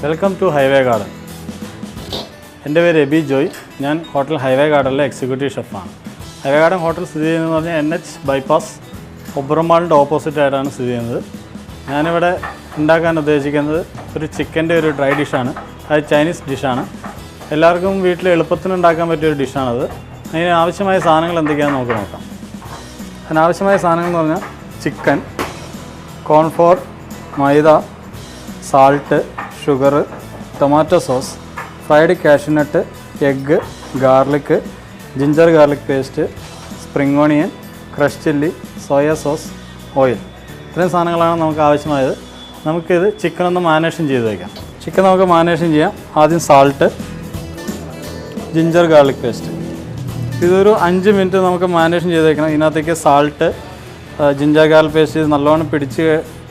Welcome to highway garden. എൻ്റെ പേര് എബി ജോയ്. ഞാൻ ഹോട്ടൽ ഹൈവേ ഗാർഡനിലെ എക്സിക്യൂട്ടീവ് ഷെഫാണ്. ഹൈവേ ഗാർഡൻ ഹോട്ടൽ സ്ഥിതി ചെയ്യുന്നതെന്ന് പറഞ്ഞാൽ NH ബൈപ്പാസ് ഒബ്രമാളിൻ്റെ ഓപ്പോസിറ്റായിട്ടാണ് സ്ഥിതി ചെയ്യുന്നത്. ഞാനിവിടെ ഉണ്ടാക്കാൻ ഉദ്ദേശിക്കുന്നത് ഒരു ചിക്കൻ്റെ ഒരു ഡ്രൈ ഡിഷാണ്. അത് ചൈനീസ് ഡിഷാണ്. എല്ലാവർക്കും വീട്ടിൽ എളുപ്പത്തിന് ഉണ്ടാക്കാൻ പറ്റിയൊരു ഡിഷാണത്. അതിന് ആവശ്യമായ സാധനങ്ങൾ എന്തൊക്കെയാണെന്ന് നമുക്ക് നോക്കാം. അതിനാവശ്യമായ സാധനങ്ങൾ എന്ന് പറഞ്ഞാൽ chicken, cornflour, maida, salt, sugar, tomato sauce, fried cashew nut, egg, garlic, ginger garlic paste, spring onion, crush chilli, soya sauce, oil. ഇത്രയും സാധനങ്ങളാണ് നമുക്ക് ആവശ്യമായത്. നമുക്കിത് ചിക്കൻ ഒന്ന് മാരിനേഷൻ ചെയ്ത് വയ്ക്കാം. ചിക്കൻ നമുക്ക് മാരിനേഷൻ ചെയ്യാം. ആദ്യം സാൾട്ട്, ജിഞ്ചർ ഗാർലിക് പേസ്റ്റ്. ഇതൊരു 5 മിനിറ്റ് നമുക്ക് മാരിനേഷൻ ചെയ്ത് വയ്ക്കണം. ഇതിനകത്തേക്ക് സാൾട്ട്, ജിഞ്ചർ ഗാർലിക് പേസ്റ്റ് നല്ലോണം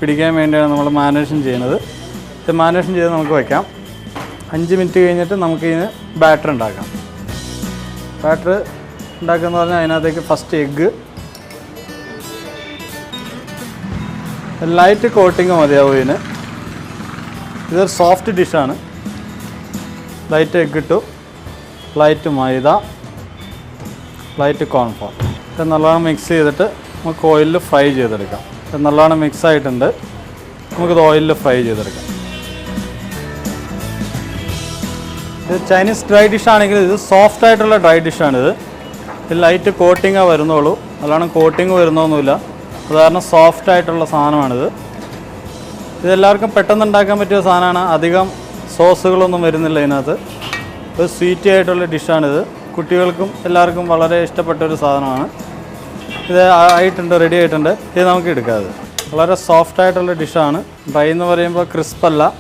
പിടിക്കാൻ വേണ്ടിയാണ് നമ്മൾ മാരിനേഷൻ ചെയ്യുന്നത്. ഇത് മാരിനേഷൻ ചെയ്ത് നമുക്ക് വയ്ക്കാം. 5 മിനിറ്റ് കഴിഞ്ഞിട്ട് നമുക്കിതിന് ബാറ്റർ ഉണ്ടാക്കാം. ബാറ്റർ ഉണ്ടാക്കുകയെന്ന് പറഞ്ഞാൽ അതിനകത്തേക്ക് ഫസ്റ്റ് എഗ്ഗ്, ലൈറ്റ് കോട്ടിങ് മതിയാവും ഇതിന്. ഇതൊരു സോഫ്റ്റ് ഡിഷാണ്. ലൈറ്റ് എഗ്ഗ് ഇട്ടു, ലൈറ്റ് മൈദ, ലൈറ്റ് കോൺഫ്ലോർ. ഇത് നല്ലോണം മിക്സ് ചെയ്തിട്ട് നമുക്ക് ഓയിലിൽ ഫ്രൈ ചെയ്തെടുക്കാം. ഇത് നല്ലോണം മിക്സ് ആയിട്ടുണ്ട്. നമുക്കിത് ഓയിലിൽ ഫ്രൈ ചെയ്തെടുക്കാം. ഇത് ചൈനീസ് ഡ്രൈ ഡിഷാണെങ്കിൽ ഇത് സോഫ്റ്റ് ആയിട്ടുള്ള ഡ്രൈ ഡിഷാണിത്. ഇത് ലൈറ്റ് കോട്ടിങ്ങാണ് വരുന്നുള്ളൂ, നല്ലോണം കോട്ടിങ് വരുന്നൊന്നുമില്ല. അത് കാരണം സോഫ്റ്റ് ആയിട്ടുള്ള സാധനമാണിത്. ഇതെല്ലാവർക്കും പെട്ടെന്ന് ഉണ്ടാക്കാൻ പറ്റിയ സാധനമാണ്. അധികം സോസുകളൊന്നും വരുന്നില്ല ഇതിനകത്ത്. ഒരു സ്വീറ്റി ആയിട്ടുള്ള ഡിഷാണിത്. കുട്ടികൾക്കും എല്ലാവർക്കും വളരെ ഇഷ്ടപ്പെട്ടൊരു സാധനമാണ്. ഇത് ആയിട്ടുണ്ട്, റെഡി ആയിട്ടുണ്ട്. ഇത് നമുക്ക് എടുക്കാം. വളരെ സോഫ്റ്റ് ആയിട്ടുള്ള ഡിഷാണ്. ഡ്രൈ എന്ന് പറയുമ്പോൾ ക്രിസ്പല്ല,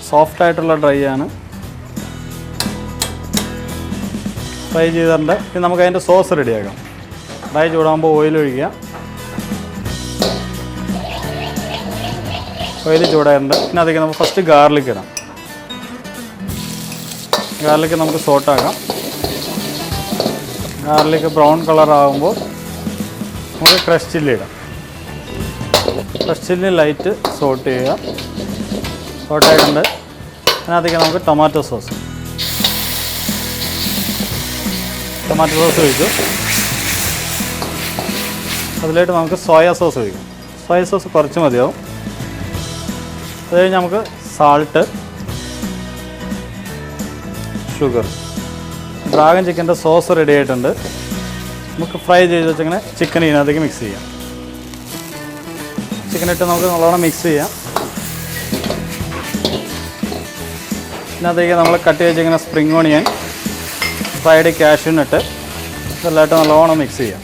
സോഫ്റ്റ് ആയിട്ടുള്ള ഡ്രൈ ആണ്. ഫ്രൈ ചെയ്തിട്ടുണ്ട്. ഇത് നമുക്ക് അതിൻ്റെ സോസ് റെഡിയാക്കാം. ഡ്രൈ ചൂടാകുമ്പോൾ ഓയിൽ ഒഴിക്കുക. ഓയിൽ ചൂടായിട്ടുണ്ട്. പിന്നെ അതിലേക്ക് നമുക്ക് ഫസ്റ്റ് ഗാർലിക് ഇടാം. ഗാർലിക് നമുക്ക് സോട്ടാക്കാം. ഗാർലിക് ബ്രൗൺ കളറാകുമ്പോൾ നമുക്ക് ക്രഷ് ചില്ലി ഇടാം. ക്രഷ് ചില്ലി ലൈറ്റ് സോട്ട് ചെയ്യുക. സോട്ടായിട്ടുണ്ട്. അതിനകത്തേക്ക് നമുക്ക് ടൊമാറ്റോ സോസ് ഒഴിച്ചു. അതിലായിട്ട് നമുക്ക് സോയ സോസ് ഒഴിക്കാം. സോയ സോസ് കുറച്ച് മതിയാവും. അത് കഴിഞ്ഞ് നമുക്ക് സാൾട്ട്, ഷുഗർ. ഡ്രാഗൺ ചിക്കൻ്റെ സോസ് റെഡി ആയിട്ടുണ്ട്. നമുക്ക് ഫ്രൈ ചെയ്ത് വെച്ചിങ്ങനെ ചിക്കൻ ഇതിനകത്തേക്ക് മിക്സ് ചെയ്യാം. ചിക്കനിട്ട് നമുക്ക് നല്ലോണം മിക്സ് ചെയ്യാം. ഇതിനകത്തേക്ക് നമ്മൾ കട്ട് ചെയ്ത് വെച്ചിങ്ങനെ സ്പ്രിംഗ് ഓണിയൻ, ഫ്രൈഡ് കാഷ്യൂനട്ട് ഇതെല്ലാമായിട്ട് നല്ലോണം മിക്സ് ചെയ്യാം.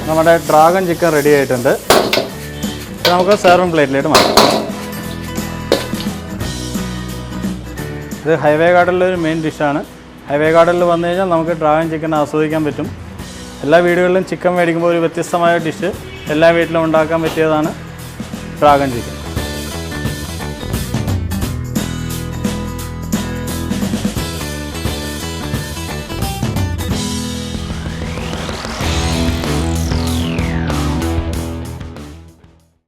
നമ്മുടെ ഡ്രാഗൺ ചിക്കൻ റെഡി ആയിട്ടുണ്ട്. നമുക്ക് സെർവിങ് പ്ലേറ്റിലേക്ക് മാറ്റാം. ഇത് ഹൈവേ ഗാർഡനിലെ ഒരു മെയിൻ ഡിഷാണ്. ഹൈവേ ഗാർഡനിൽ വന്നു കഴിഞ്ഞാൽ നമുക്ക് ഡ്രാഗൺ ചിക്കൻ ആസ്വദിക്കാൻ പറ്റും. എല്ലാ വീടുകളിലും ചിക്കൻ മേടിക്കുമ്പോൾ ഒരു വ്യത്യസ്തമായ ഡിഷ് എല്ലാ വീട്ടിലും ഉണ്ടാക്കാൻ പറ്റിയതാണ് ഡ്രാഗൺ ചിക്കൻ.